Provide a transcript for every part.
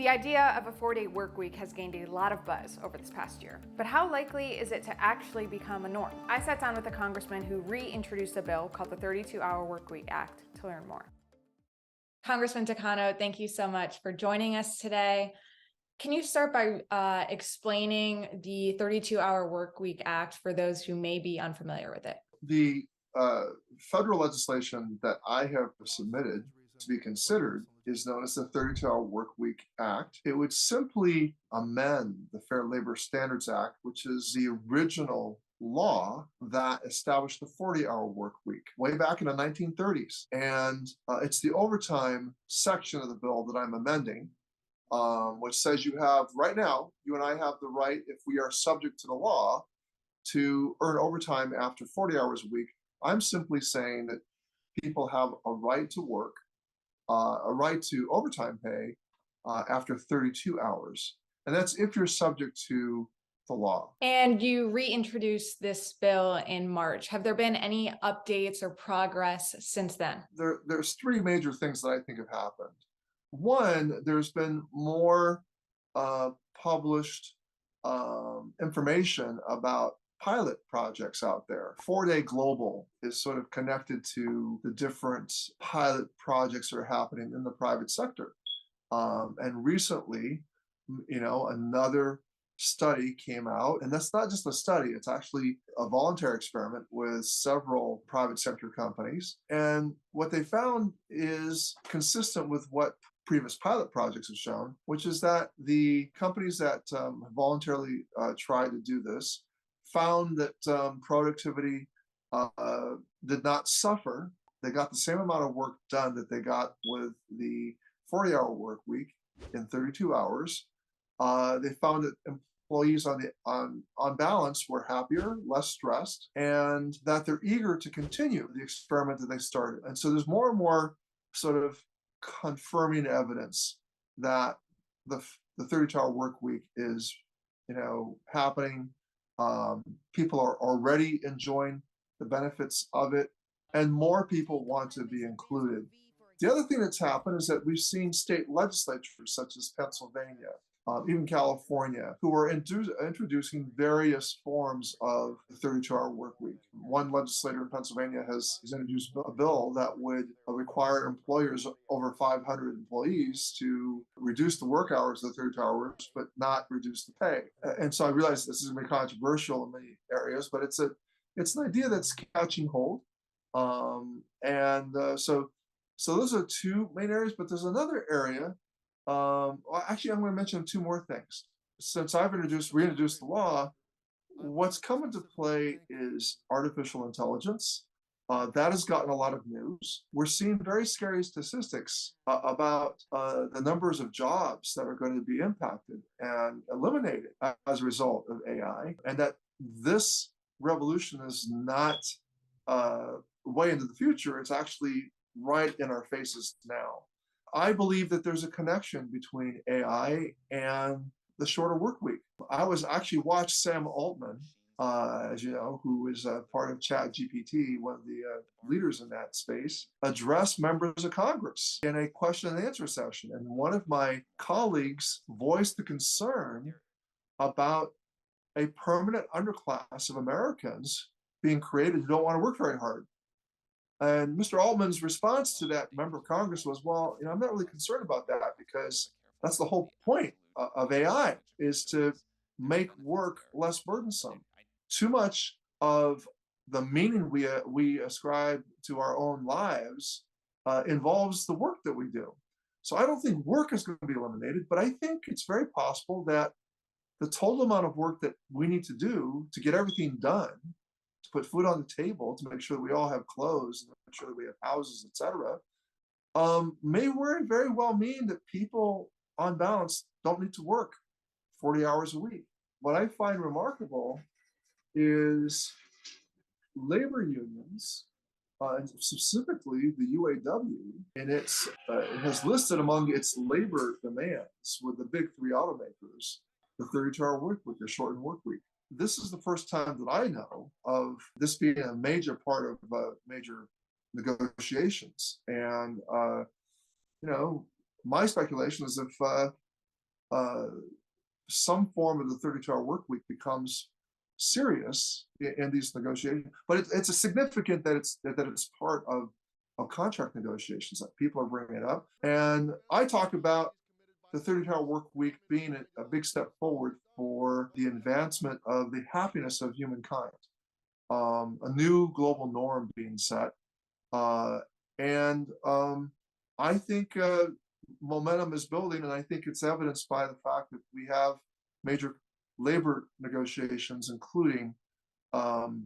The idea of a 4-day work week has gained a lot of buzz over this past year, but how likely is it to actually become a norm? I sat down with a congressman who reintroduced a bill called the 32 Hour Workweek Act to learn more. Congressman Takano, thank you so much for joining us today. Can you start by explaining the 32 Hour Workweek Act for those who may be unfamiliar with it? The federal legislation that I have submitted to be considered is known as the 32 Hour Workweek Act. It would simply amend the Fair Labor Standards Act, which is the original law that established the 40-hour work week way back in the 1930s. And it's the overtime section of the bill that I'm amending, which says you have, right now, you and I have the right, if we are subject to the law, to earn overtime after 40 hours a week. I'm simply saying that people have a right to work, a right to overtime pay after 32 hours. And that's if you're subject to the law. And you reintroduced this bill in March. Have there been any updates or progress since then? There's three major things that I think have happened. One, there's been more published information about pilot projects out there. 4-Day Global is sort of connected to the different pilot projects that are happening in the private sector. And recently, another study came out, and that's not just a study, it's actually a voluntary experiment with several private sector companies. And what they found is consistent with what previous pilot projects have shown, which is that the companies that voluntarily tried to do this found that productivity did not suffer. They got the same amount of work done that they got with the 40-hour work week in 32 hours. They found that employees on balance were happier, less stressed, and that they're eager to continue the experiment that they started. And so there's more and more sort of confirming evidence that the 32-hour work week is, happening. People are already enjoying the benefits of it, and more people want to be included. The other thing that's happened is that we've seen state legislatures such as Pennsylvania, even California, who are introducing various forms of the 32-hour work week. One legislator in Pennsylvania has introduced a bill that would require employers over 500 employees to reduce the work hours of 32 hours, but not reduce the pay. And so I realize this is going to be controversial in many areas, but it's an idea that's catching hold. So those are two main areas, but there's another area. Actually, I'm going to mention two more things. Since I've reintroduced the law, what's come into play is artificial intelligence. That has gotten a lot of news. We're seeing very scary statistics about the numbers of jobs that are going to be impacted and eliminated as a result of AI, and that this revolution is not way into the future. It's actually right in our faces now. I believe that there's a connection between AI and the shorter work week. I was actually watched Sam Altman, as you know, who is part of ChatGPT, one of the leaders in that space, address members of Congress in a question and answer session. And one of my colleagues voiced the concern about a permanent underclass of Americans being created who don't want to work very hard. And Mr. Altman's response to that member of Congress was, well, I'm not really concerned about that, because that's the whole point of AI, is to make work less burdensome. Too much of the meaning we ascribe to our own lives involves the work that we do. So I don't think work is going to be eliminated, but I think it's very possible that the total amount of work that we need to do to get everything done, to put food on the table, to make sure that we all have clothes, and make sure that we have houses, etc., may very well mean that people, on balance, don't need to work 40 hours a week. What I find remarkable is labor unions, and specifically the UAW, and it has listed among its labor demands with the big three automakers the 32-hour work week, the shortened work week. This is the first time that I know of this being a major part of major negotiations. And, my speculation is if uh, some form of the 32-hour work week becomes serious in these negotiations. But it's a significant that it's part of contract negotiations that people are bringing it up. And I talk about the 32-hour work week being a big step forward for the advancement of the happiness of humankind, a new global norm being set. Uh, and I think momentum is building, and I think it's evidenced by the fact that we have major labor negotiations, including the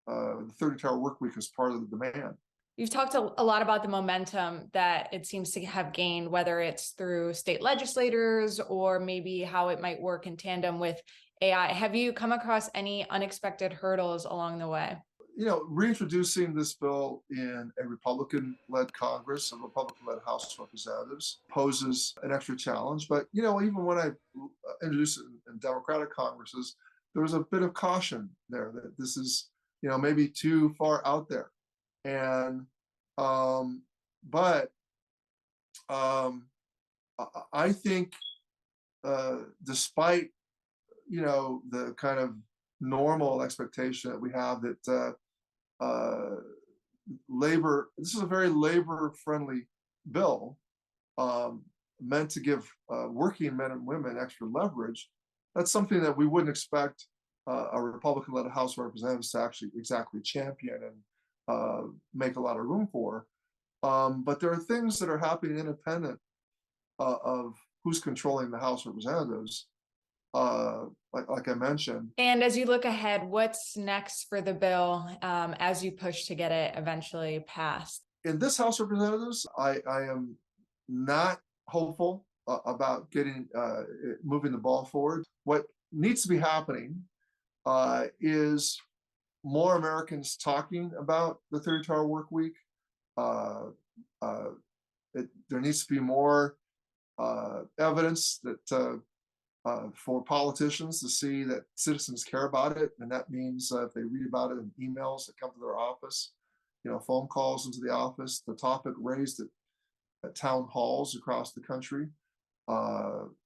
32-hour work week as part of the demand. You've talked a lot about the momentum that it seems to have gained, whether it's through state legislators or maybe how it might work in tandem with AI. Have you come across any unexpected hurdles along the way? Reintroducing this bill in a Republican-led Congress, a Republican-led House of Representatives, poses an extra challenge. But even when I introduced it in Democratic Congresses, there was a bit of caution there that this is, maybe too far out there. And but I think despite the kind of normal expectation that we have that this is a very labor-friendly bill, meant to give working men and women extra leverage. That's something that we wouldn't expect a Republican-led House of Representatives to actually exactly champion and make a lot of room for. But there are things that are happening independent of who's controlling the House of Representatives, like I mentioned. And as you look ahead, what's next for the bill as you push to get it eventually passed? In this House of Representatives, I am not hopeful about moving the ball forward. What needs to be happening is more Americans talking about the 32-hour work week. There needs to be more evidence that for politicians to see that citizens care about it, and that means if they read about it in emails that come to their office, phone calls into the office, the topic raised at town halls across the country,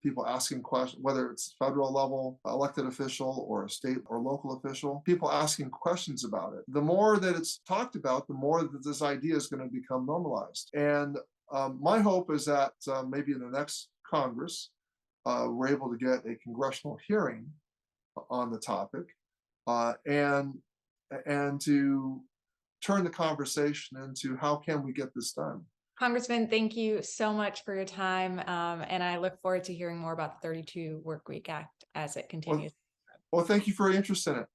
people asking questions, whether it's federal level elected official or a state or local official, people asking questions about it. The more that it's talked about, the more that this idea is going to become normalized. And my hope is that maybe in the next Congress, we're able to get a congressional hearing on the topic, and to turn the conversation into how can we get this done. Congressman, thank you so much for your time, and I look forward to hearing more about the 32 Workweek Act as it continues. Well, thank you for your interest in it.